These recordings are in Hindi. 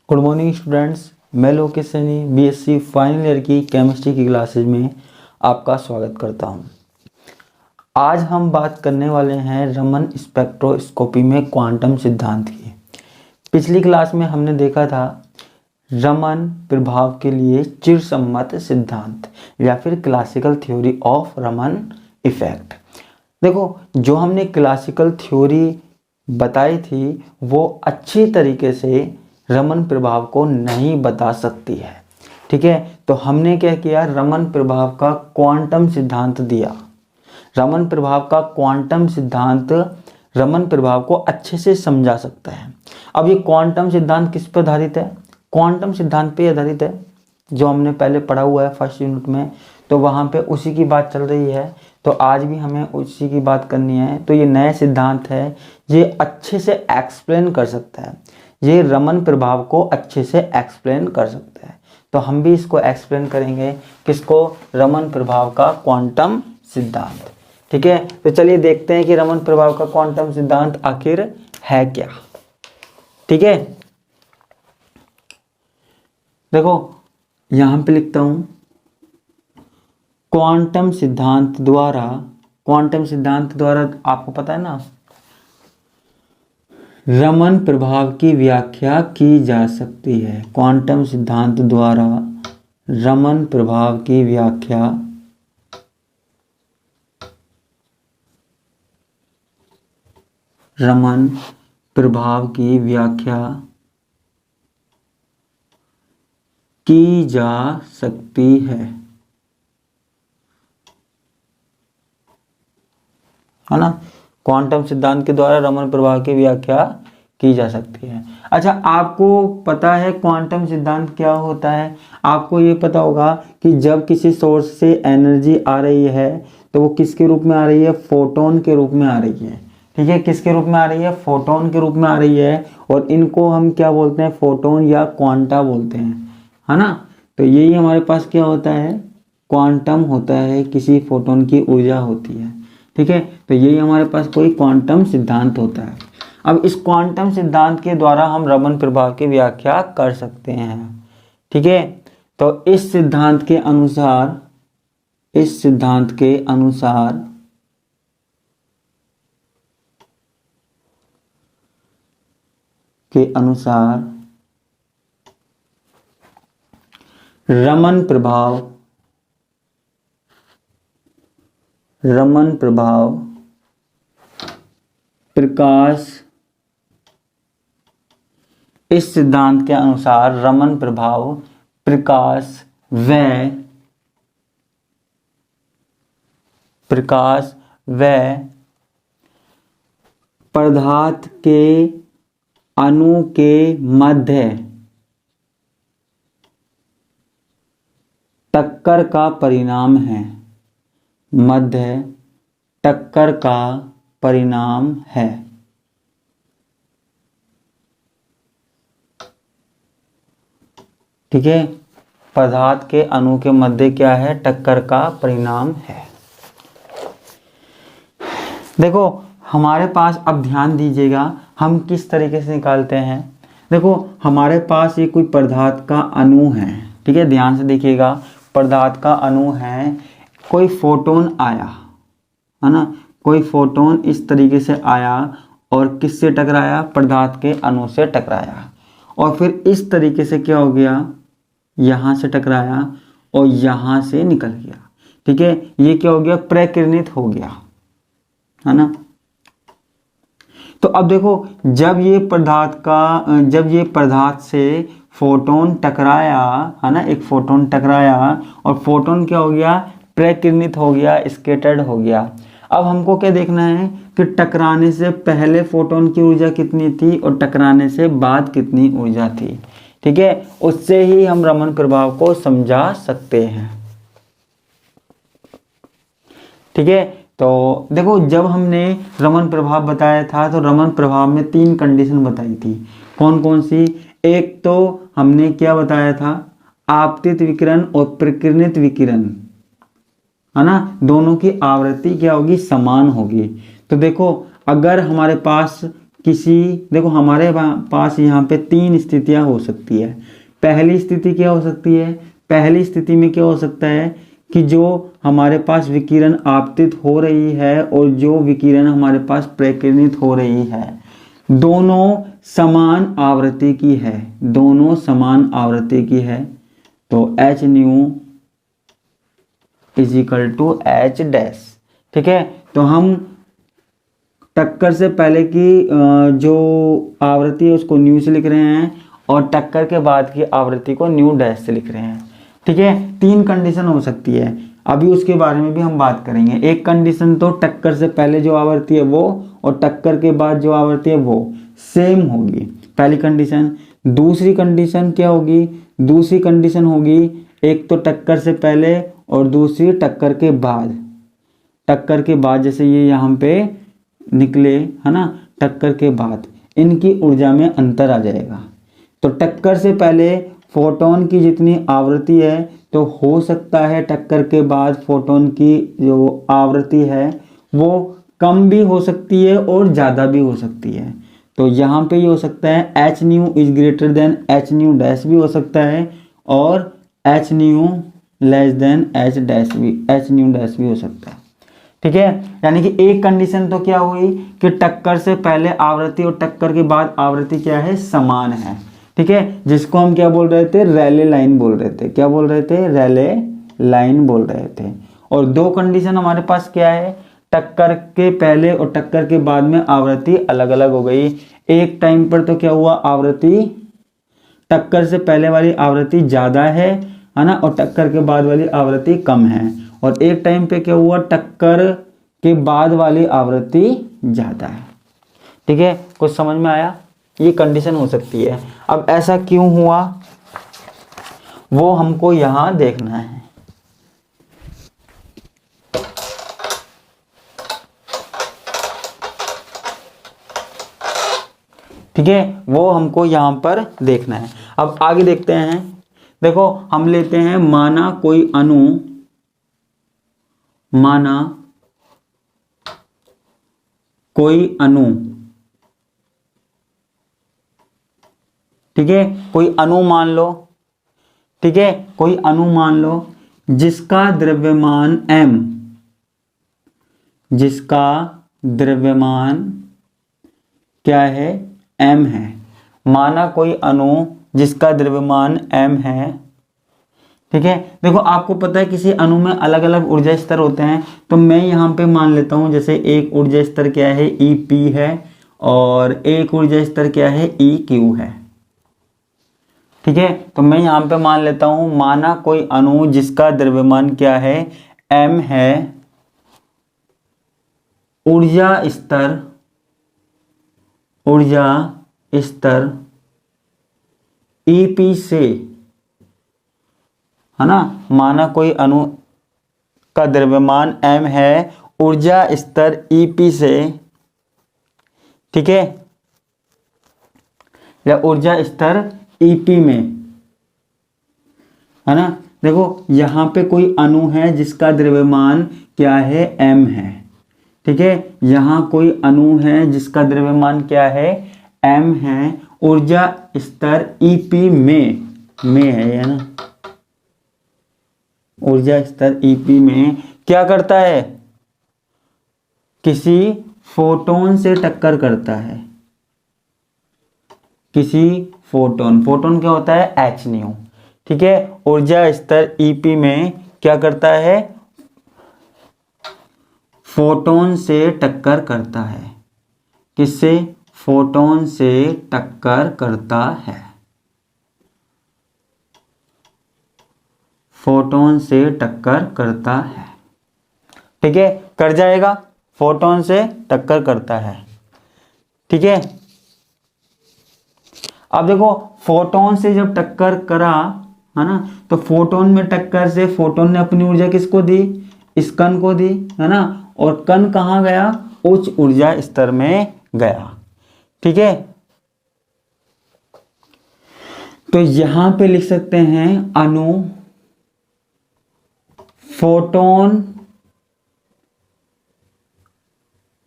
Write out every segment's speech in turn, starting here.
गुड मॉर्निंग स्टूडेंट्स, मैं Lokesh Saini BSc final year की केमिस्ट्री की क्लासेज में आपका स्वागत करता हूं। आज हम बात करने वाले हैं रमन स्पेक्ट्रोस्कोपी में क्वांटम सिद्धांत की। पिछली क्लास में हमने देखा था रमन प्रभाव के लिए चिरसम्मत सिद्धांत या फिर classical theory of Raman effect. देखो, जो हमने क्लासिकल थ्योरी बताई थी वो अच्छी तरीके से रमन प्रभाव को नहीं बता सकती है। ठीक है, तो हमने क्या किया, रमन प्रभाव का क्वांटम सिद्धांत दिया। रमन प्रभाव का क्वांटम सिद्धांत रमन प्रभाव को अच्छे से समझा सकता है। अब ये क्वांटम सिद्धांत किस पर आधारित है? क्वांटम सिद्धांत पे आधारित है, जो हमने पहले पढ़ा हुआ है फर्स्ट यूनिट में, तो वहाँ पे उसी की बात चल रही है। तो आज भी हमें उसी की बात करनी है। तो ये नया सिद्धांत है, ये अच्छे से एक्सप्लेन कर सकता है, ये रमन प्रभाव को अच्छे से एक्सप्लेन कर सकता है। तो हम भी इसको एक्सप्लेन करेंगे, किसको? रमन प्रभाव का क्वांटम सिद्धांत। ठीक है, तो चलिए देखते हैं कि रमन प्रभाव का क्वांटम सिद्धांत आखिर है क्या। ठीक है, देखो यहां पे लिखता हूं, क्वांटम सिद्धांत द्वारा आपको पता है ना, रमन प्रभाव की व्याख्या की जा सकती है। क्वांटम सिद्धांत द्वारा रमन प्रभाव की व्याख्या की जा सकती है ना। क्वांटम सिद्धांत के द्वारा रमन प्रभाव की व्याख्या की जा सकती है। अच्छा, आपको पता है क्वांटम सिद्धांत क्या होता है? आपको ये पता होगा कि जब किसी सोर्स से एनर्जी आ रही है तो वो किसके रूप में आ रही है? फोटोन के रूप में आ रही है। ठीक है, किसके रूप में आ रही है? फोटोन के रूप में आ रही है। और इनको हम क्या बोलते हैं? फोटोन या क्वांटा बोलते हैं, है ना। तो यही हमारे पास क्या होता है? क्वांटम होता है, किसी फोटोन की ऊर्जा होती है। ठीक है, तो यही हमारे पास कोई क्वांटम सिद्धांत होता है। अब इस क्वांटम सिद्धांत के द्वारा हम रमन प्रभाव की व्याख्या कर सकते हैं। ठीक है, तो इस सिद्धांत के अनुसार रमन प्रभाव प्रकाश, इस सिद्धांत के अनुसार रमन प्रभाव प्रकाश व पदार्थ के अणु के मध्य टक्कर का परिणाम है। ठीक है, पदार्थ के अणु के मध्य क्या है? टक्कर का परिणाम है। देखो हमारे पास, अब ध्यान दीजिएगा हम किस तरीके से निकालते हैं। देखो हमारे पास ये कोई पदार्थ का अणु है। ठीक है, ध्यान से देखिएगा, पदार्थ का अणु है, कोई फोटोन आया, है ना, कोई फोटोन इस तरीके से आया और किससे टकराया? पदार्थ के अणु से टकराया। और फिर इस तरीके से क्या हो गया? यहां से टकराया और यहां से निकल गया। ठीक है, ये क्या हो गया? प्रकीर्णित हो गया, है ना। तो अब देखो, जब ये पदार्थ से फोटोन टकराया, है ना, एक फोटोन टकराया और फोटोन क्या हो गया? प्रकीर्णित हो गया, स्कैटर्ड हो गया। अब हमको क्या देखना है कि टकराने से पहले फोटोन की ऊर्जा कितनी थी और टकराने से बाद कितनी ऊर्जा थी। ठीक है, उससे ही हम रमन प्रभाव को समझा सकते हैं। ठीक है, तो देखो जब हमने रमन प्रभाव बताया था तो रमन प्रभाव में 3 कंडीशन बताई थी। कौन कौन सी? एक तो हमने क्या बताया था? आपतित विकिरण और प्रकीर्णित विकिरण, है ना, दोनों की आवृत्ति क्या होगी? समान होगी। तो देखो अगर हमारे पास किसी, देखो हमारे पास यहाँ पे 3 स्थितियाँ हो सकती है। पहली स्थिति क्या हो सकती है? पहली स्थिति में क्या हो सकता है कि जो हमारे पास विकिरण आपतित हो रही है और जो विकिरण हमारे पास प्रकीर्णित हो रही है, दोनों समान आवृत्ति की है, दोनों समान आवृत्ति की है। तो H nu is equal to H dash. ठीक है, तो हम टक्कर से पहले की जो आवृत्ति है उसको न्यू से लिख रहे हैं और टक्कर के बाद की आवृत्ति को न्यू डैश से लिख रहे हैं। ठीक है, 3 कंडीशन हो सकती है, अभी उसके बारे में भी हम बात करेंगे। एक कंडीशन तो टक्कर से पहले जो आवृत्ति है वो और टक्कर के बाद जो आवृत्ति है वो सेम होगी, पहली कंडीशन। दूसरी कंडीशन क्या होगी? दूसरी कंडीशन होगी एक तो टक्कर से पहले और दूसरी टक्कर के बाद। टक्कर के बाद जैसे ये यहाँ पे निकले है ना, टक्कर के बाद इनकी ऊर्जा में अंतर आ जाएगा। तो टक्कर से पहले फोटोन की जितनी आवृत्ति है तो हो सकता है टक्कर के बाद फोटोन की जो आवृत्ति है वो कम भी हो सकती है और ज़्यादा भी हो सकती है। तो यहाँ पे ये हो सकता है H nu is greater than H new dash भी हो सकता है और H new less than H dash भी, एच न्यू डैश भी हो सकता है। ठीक है, यानी कि एक कंडीशन तो क्या हुई कि टक्कर से पहले आवृत्ति और टक्कर के बाद आवृत्ति क्या है? समान है। ठीक है, जिसको हम क्या बोल रहे थे? रैले लाइन बोल रहे थे। क्या बोल रहे थे? रैले लाइन बोल रहे थे। और 2 कंडीशन हमारे पास क्या है? टक्कर के पहले और टक्कर के बाद में आवृत्ति अलग अलग हो गई। एक टाइम पर तो क्या हुआ, आवृत्ति टक्कर से पहले वाली आवृत्ति ज्यादा है ना, और टक्कर के बाद वाली आवृत्ति कम है। और एक टाइम पे क्या हुआ, टक्कर के बाद वाली आवृत्ति ज्यादा है। ठीक है, कुछ समझ में आया? ये कंडीशन हो सकती है। अब ऐसा क्यों हुआ वो हमको यहां देखना है। ठीक है, वो हमको यहां पर देखना है। अब आगे देखते हैं। देखो हम लेते हैं, माना कोई अणु, माना कोई अणु, ठीक है, कोई अणु मान लो। ठीक है, कोई अणु मान लो जिसका द्रव्यमान m, जिसका द्रव्यमान क्या है? m है। माना कोई अणु जिसका द्रव्यमान m है। ठीक है, देखो आपको पता है किसी अणु में अलग अलग ऊर्जा स्तर होते हैं, तो मैं यहाँ पे मान लेता हूँ जैसे एक ऊर्जा स्तर क्या है? EP है और एक ऊर्जा स्तर क्या है? EQ है। ठीक है, तो मैं यहाँ पे मान लेता हूँ, माना कोई अणु जिसका द्रव्यमान क्या है? m है, ऊर्जा स्तर, ऊर्जा स्तर EP से, है ना, माना कोई अणु का द्रव्यमान m है, ऊर्जा स्तर EP से, ठीक है, या ऊर्जा स्तर EP में, है ना। देखो यहां पे कोई अणु है जिसका द्रव्यमान क्या है? m है। ठीक है, यहां कोई अणु है जिसका द्रव्यमान क्या है? m है, ऊर्जा स्तर EP में है ना, ऊर्जा स्तर EP में क्या करता है? किसी फोटोन से टक्कर करता है, किसी फोटोन, फोटोन क्या होता है? h new. ठीक है, ऊर्जा स्तर EP में क्या करता है? फोटोन से टक्कर करता है। किससे? फोटोन से टक्कर करता है, फोटोन से टक्कर करता है। ठीक है, कर जाएगा, फोटोन से टक्कर करता है। ठीक है, अब देखो फोटोन से जब टक्कर करा, है ना, तो फोटोन में टक्कर से फोटोन ने अपनी ऊर्जा किसको दी? इस कण को दी, है ना, और कण कहाँ गया? उच्च ऊर्जा स्तर में गया। ठीक है, तो यहां पे लिख सकते हैं अणु फोटोन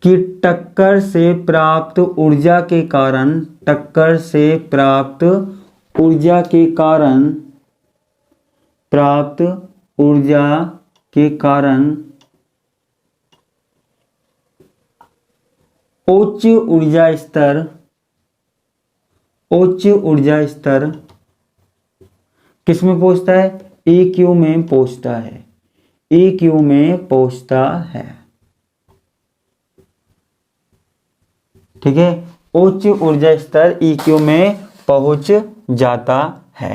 कि टक्कर से प्राप्त ऊर्जा के कारण, टक्कर से प्राप्त ऊर्जा के कारण, प्राप्त ऊर्जा के कारण उच्च ऊर्जा स्तर, उच्च ऊर्जा स्तर किस में पहुंचता है? EQ में पहुंचता है, EQ में पहुंचता है। ठीक है, उच्च ऊर्जा स्तर EQ में पहुंच जाता है।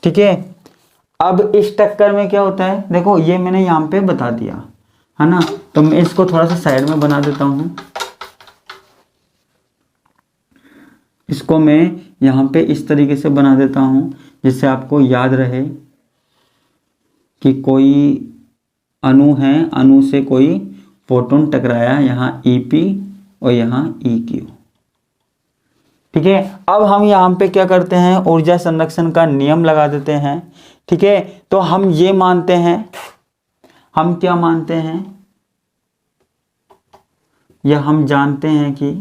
ठीक है, अब इस टक्कर में क्या होता है, देखो ये मैंने यहाँ पे बता दिया है ना, तो मैं इसको थोड़ा सा साइड में बना देता हूँ। इसको मैं यहाँ पे इस तरीके से बना देता हूँ जिससे आपको याद रहे कि कोई अणु है, अणु से कोई फोटोन टकराया, यहाँ EP और यहाँ EQ। ठीक है, अब हम यहाँ पे क्या करते हैं, ऊर्जा संरक्षण का नियम लगा देते हैं। ठीक है, तो हम ये मानते हैं, हम क्या मानते हैं, या हम जानते हैं कि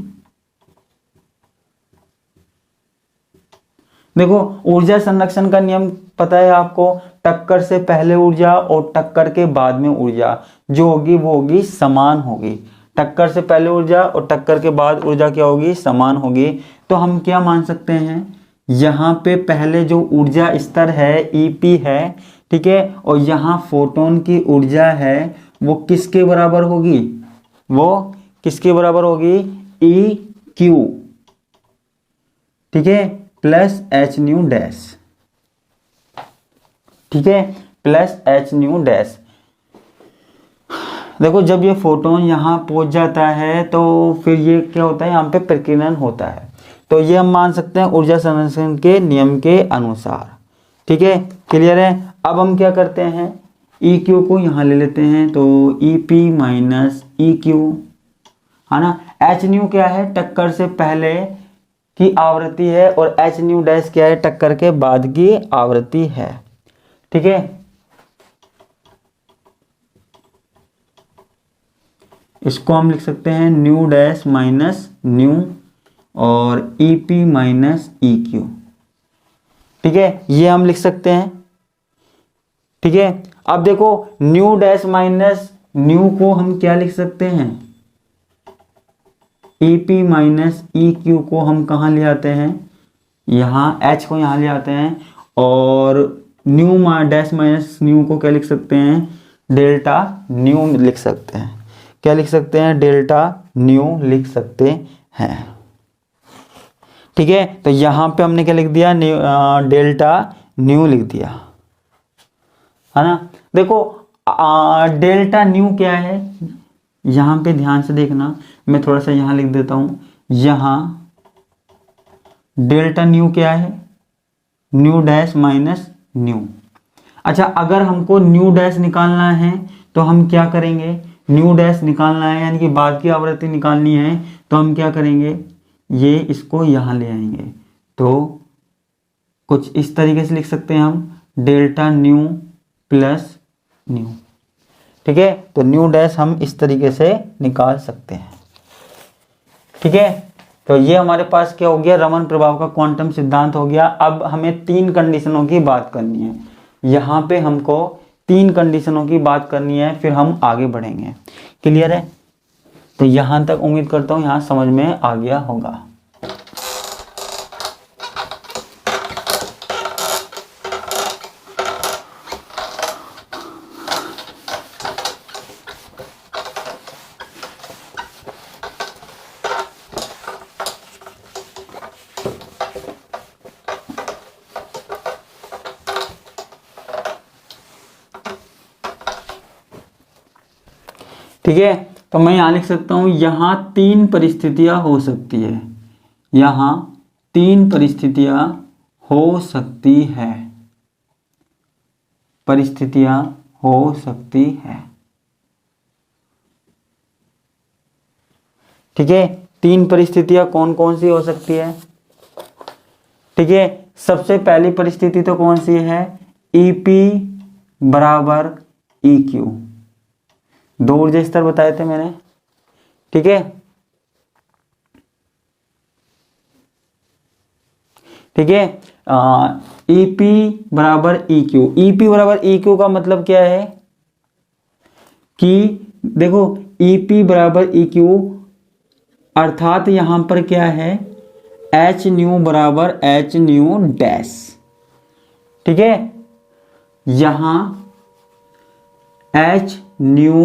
देखो ऊर्जा संरक्षण का नियम पता है आपको, टक्कर से पहले ऊर्जा और टक्कर के बाद में ऊर्जा जो होगी वो होगी समान होगी। टक्कर से पहले ऊर्जा और टक्कर के बाद ऊर्जा क्या होगी? समान होगी। तो हम क्या मान सकते हैं, यहाँ पे पहले जो ऊर्जा स्तर है EP है, ठीक है, और यहाँ फोटोन की ऊर्जा है वो किसके बराबर होगी? वो किसके बराबर होगी? EQ, ठीक है, प्लस h न्यू डैश। ठीक है, प्लस h न्यू डैश। देखो जब ये फोटोन यहाँ पहुंच जाता है तो फिर ये क्या होता है, यहाँ पे प्रकीर्णन होता है। तो ये हम मान सकते हैं ऊर्जा संरक्षण के नियम के अनुसार। ठीक है, क्लियर है। अब हम क्या करते हैं, EQ को यहाँ ले लेते हैं, तो EP माइनस EQ है ना। h न्यू क्या है? टक्कर से पहले की आवृत्ति है, और h न्यू डैश क्या है? टक्कर के बाद की आवृत्ति है। ठीक है, इसको हम लिख सकते हैं न्यू डैश माइनस न्यू और EP माइनस EQ। ठीक है, ये हम लिख सकते हैं। ठीक है, अब देखो न्यू डैश माइनस न्यू को हम क्या लिख सकते हैं? EP माइनस EQ को हम कहाँ ले आते हैं? यहाँ h को यहाँ ले आते हैं, और न्यू डैश माइनस न्यू को क्या लिख सकते हैं? डेल्टा न्यू लिख सकते हैं। क्या लिख सकते हैं? डेल्टा न्यू लिख सकते हैं। ठीक है, तो यहाँ पे हमने क्या लिख दिया? डेल्टा न्यू लिख दिया, है ना। देखो डेल्टा न्यू क्या है, यहाँ पे ध्यान से देखना, मैं थोड़ा सा यहाँ लिख देता हूँ। यहाँ डेल्टा न्यू क्या है? New dash minus new. अच्छा, अगर हमको न्यू डैश निकालना है तो हम क्या करेंगे? न्यू डैश निकालना है यानी कि बाद की आवृत्ति निकालनी है, तो हम क्या करेंगे? ये इसको यहाँ ले आएंगे, तो कुछ इस तरीके से लिख सकते हैं हम, डेल्टा न्यू प्लस न्यू। ठीक है, तो न्यू डैश हम इस तरीके से निकाल सकते हैं। ठीक है, तो ये हमारे पास क्या हो गया? रमन प्रभाव का क्वांटम सिद्धांत हो गया। अब हमें 3 कंडीशनों की बात करनी है। यहाँ पे हमको 3 कंडीशनों की बात करनी है, फिर हम आगे बढ़ेंगे। क्लियर है? तो यहाँ तक उम्मीद करता हूँ यहाँ समझ में आ गया होगा। ठीक है, तो मैं यहाँ लिख सकता हूँ, यहाँ 3 परिस्थितियां हो सकती है। यहाँ 3 परिस्थितियां हो सकती है, परिस्थितियां हो सकती है। ठीक है, 3 परिस्थितियां कौन कौन सी हो सकती है? ठीक है, सबसे पहली परिस्थिति तो कौन सी है? EP बराबर EQ। 2 ऊर्जा स्तर बताए थे मैंने, ठीक है, ठीक है। EP बराबर EQ, EP बराबर EQ का मतलब क्या है कि देखो EP बराबर EQ अर्थात यहां पर क्या है, H न्यू बराबर H न्यू डैश, ठीक है। यहां H nu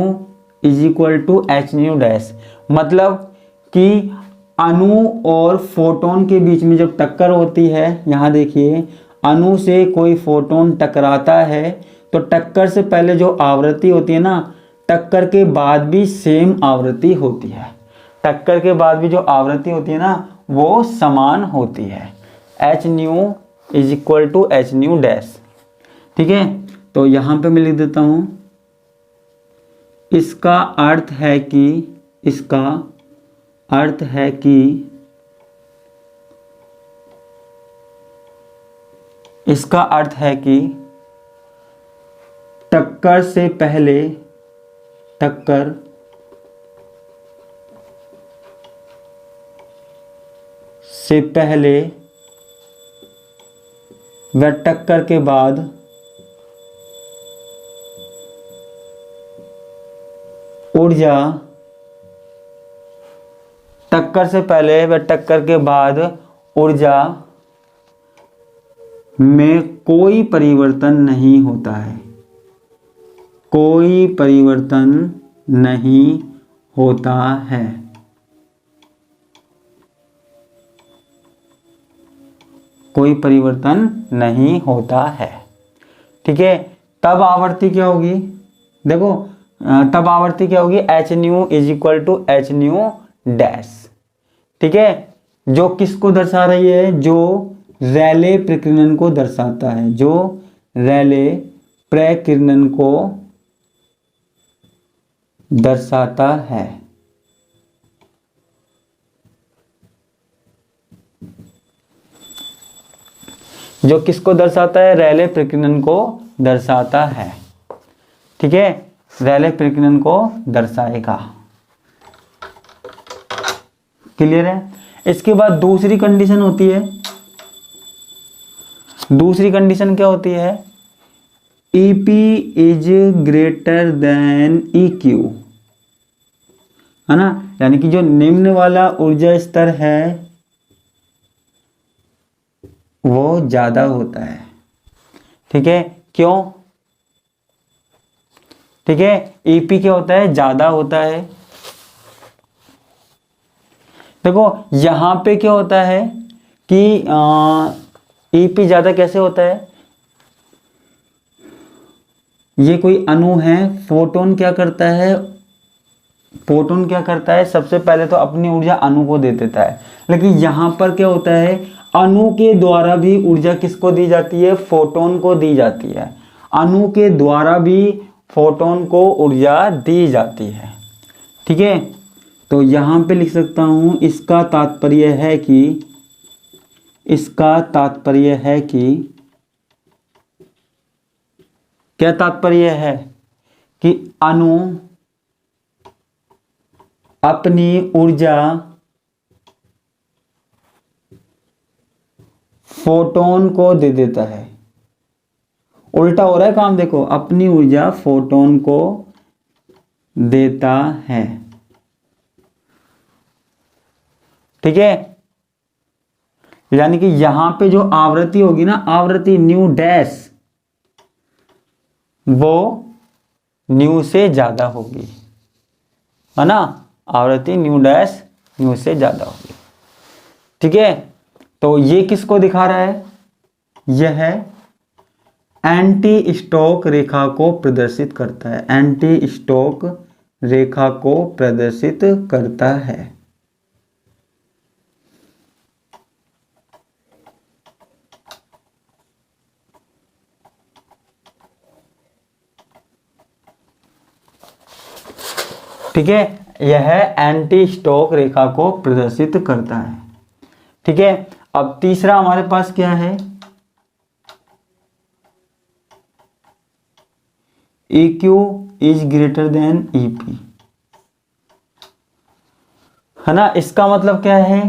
is equal to H nu dash, मतलब कि अणु और फोटोन के बीच में जब टक्कर होती है, यहां देखिए अणु से कोई फोटोन टकराता है तो टक्कर से पहले जो आवृत्ति होती है ना, टक्कर के बाद भी सेम आवृत्ति होती है, टक्कर के बाद भी जो आवृत्ति होती है ना वो समान होती है। H nu is equal to H nu dash, ठीक है। तो यहां पे मैं लिख देता हूं, इसका अर्थ है कि, इसका अर्थ है कि, इसका अर्थ है कि टक्कर से पहले, टक्कर से पहले व टक्कर के बाद ऊर्जा, टक्कर से पहले व टक्कर के बाद ऊर्जा में कोई परिवर्तन नहीं होता है, कोई परिवर्तन नहीं होता है, कोई परिवर्तन नहीं होता है, ठीक है। तब आवर्ती क्या होगी, देखो तब आवर्ती क्या होगी, H nu is equal to H nu dash, ठीक है। जो किसको दर्शा रही है, जो रैले प्रकीर्णन को दर्शाता है, जो रैले प्रकीर्णन को दर्शाता है, जो किसको दर्शाता है, रैले प्रकीर्णन को दर्शाता है, ठीक है, रैले प्रकीर्णन को दर्शाएगा। क्लियर है। इसके बाद दूसरी कंडीशन होती है, दूसरी कंडीशन क्या होती है, EP is greater than EQ, है ना, यानी कि जो निम्न वाला ऊर्जा स्तर है वो ज्यादा होता है, ठीक है। क्यों, ठीक है, EP क्या होता है, ज्यादा होता है। देखो यहां पे क्या होता है कि EP ज्यादा कैसे होता है, ये कोई अणु है, फोटोन क्या करता है, फोटोन क्या करता है, सबसे पहले तो अपनी ऊर्जा अणु को दे देता है, लेकिन यहां पर क्या होता है, अणु के द्वारा भी ऊर्जा किसको दी जाती है, फोटोन को दी जाती है, अणु के द्वारा भी फोटोन को ऊर्जा दी जाती है, ठीक है। तो यहां पे लिख सकता हूं, इसका तात्पर्य है कि, इसका तात्पर्य है कि, क्या तात्पर्य है कि अणु अपनी ऊर्जा फोटोन को दे देता है, उल्टा हो रहा है काम, देखो अपनी ऊर्जा फोटोन को देता है, ठीक है। यानी कि यहां पे जो आवृत्ति होगी ना, आवृत्ति न्यू डैश, वो न्यू से ज्यादा होगी, है ना, आवृत्ति न्यू डैश न्यू से ज्यादा होगी, ठीक है। तो ये किसको दिखा रहा है, यह एंटी स्टोक रेखा को प्रदर्शित करता है, एंटी स्टोक रेखा को प्रदर्शित करता है, ठीक है। यह एंटी स्टोक रेखा को प्रदर्शित करता है, ठीक है। अब तीसरा हमारे पास क्या है, EQ is greater than EP, है ना। इसका मतलब क्या है,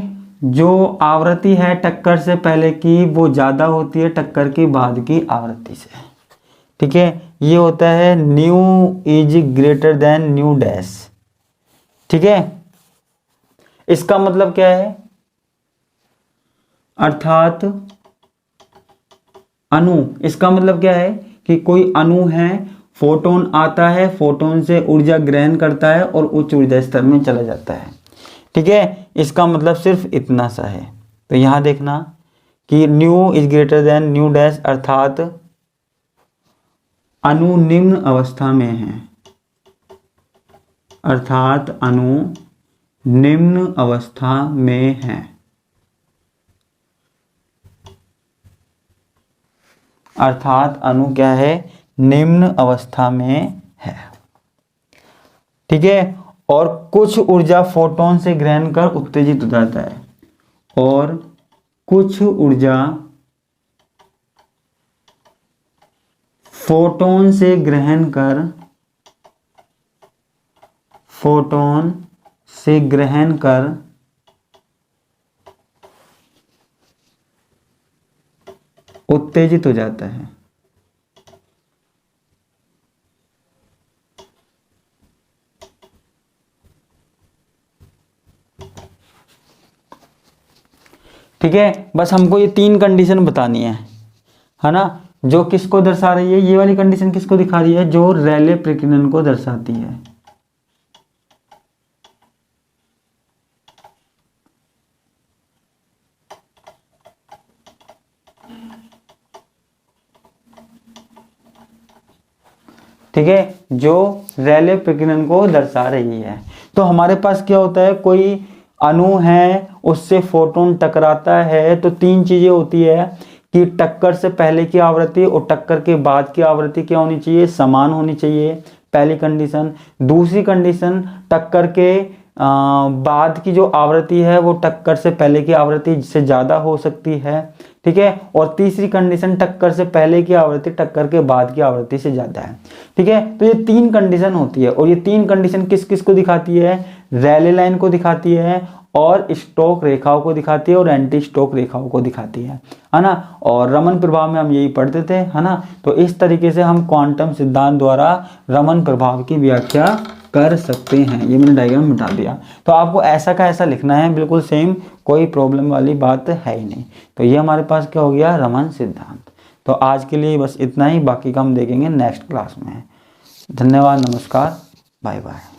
जो आवृत्ति है टक्कर से पहले की वो ज़्यादा होती है टक्कर के बाद की आवृत्ति से। ठीक है, ये होता है new is greater than new dash. ठीक है, इसका मतलब क्या है, अर्थात अणु, इसका मतलब क्या है कि कोई अणु है, फोटोन आता है, फोटोन से ऊर्जा ग्रहण करता है और उच्च ऊर्जा स्तर में चला जाता है। ठीक है, इसका मतलब सिर्फ इतना सा है। तो यहां देखना कि new is greater than new dash, अर्थात अणु निम्न अवस्था में है, अर्थात अणु निम्न अवस्था में है, अर्थात अणु क्या है, निम्न अवस्था में है। ठीक है, और कुछ ऊर्जा फोटोन से ग्रहण कर उत्तेजित हो जाता है, और कुछ ऊर्जा फोटोन से ग्रहण कर, फोटोन से ग्रहण कर उत्तेजित हो जाता है। ठीक है, बस हमको ये 3 कंडीशन बतानी है ना। जो किसको दर्शा रही है, ये वाली कंडीशन किसको दिखा रही है, जो रेले प्रकीर्णन को दर्शाती है। ठीक है, जो रेले प्रकीर्णन को दर्शा रही है। तो हमारे पास क्या होता है, कोई अणु है, उससे फोटोन टकराता है, तो 3 चीजें होती है कि टक्कर से पहले की आवृत्ति और टक्कर के बाद की आवृत्ति क्या होनी चाहिए, समान होनी चाहिए, पहली कंडीशन। दूसरी कंडीशन, टक्कर के बाद की जो आवृत्ति है वो टक्कर से पहले की आवृत्ति से ज़्यादा हो सकती है। ठीक है, और तीसरी कंडीशन, टक्कर से पहले की आवृत्ति टक्कर के बाद की आवृत्ति से ज़्यादा है। ठीक है, तो ये 3 कंडीशन होती है, और ये 3 कंडीशन किस किस को दिखाती है, रैले लाइन को दिखाती है, और स्टोक रेखाओं को दिखाती है, और एंटी स्टोक रेखाओं को दिखाती है ना। और रमन प्रभाव में हम यही पढ़ते थे, है ना। तो इस तरीके से हम क्वांटम सिद्धांत द्वारा रमन प्रभाव की व्याख्या कर सकते हैं। ये मैंने डायग्राम मिटा दिया। तो आपको ऐसा का ऐसा लिखना है, बिल्कुल सेम, कोई प्रॉब्लम वाली बात है ही नहीं। तो ये हमारे पास क्या हो गया, रमन सिद्धांत। तो आज के लिए बस इतना ही, बाकी का हम देखेंगे नेक्स्ट क्लास में। धन्यवाद, नमस्कार, बाय बाय।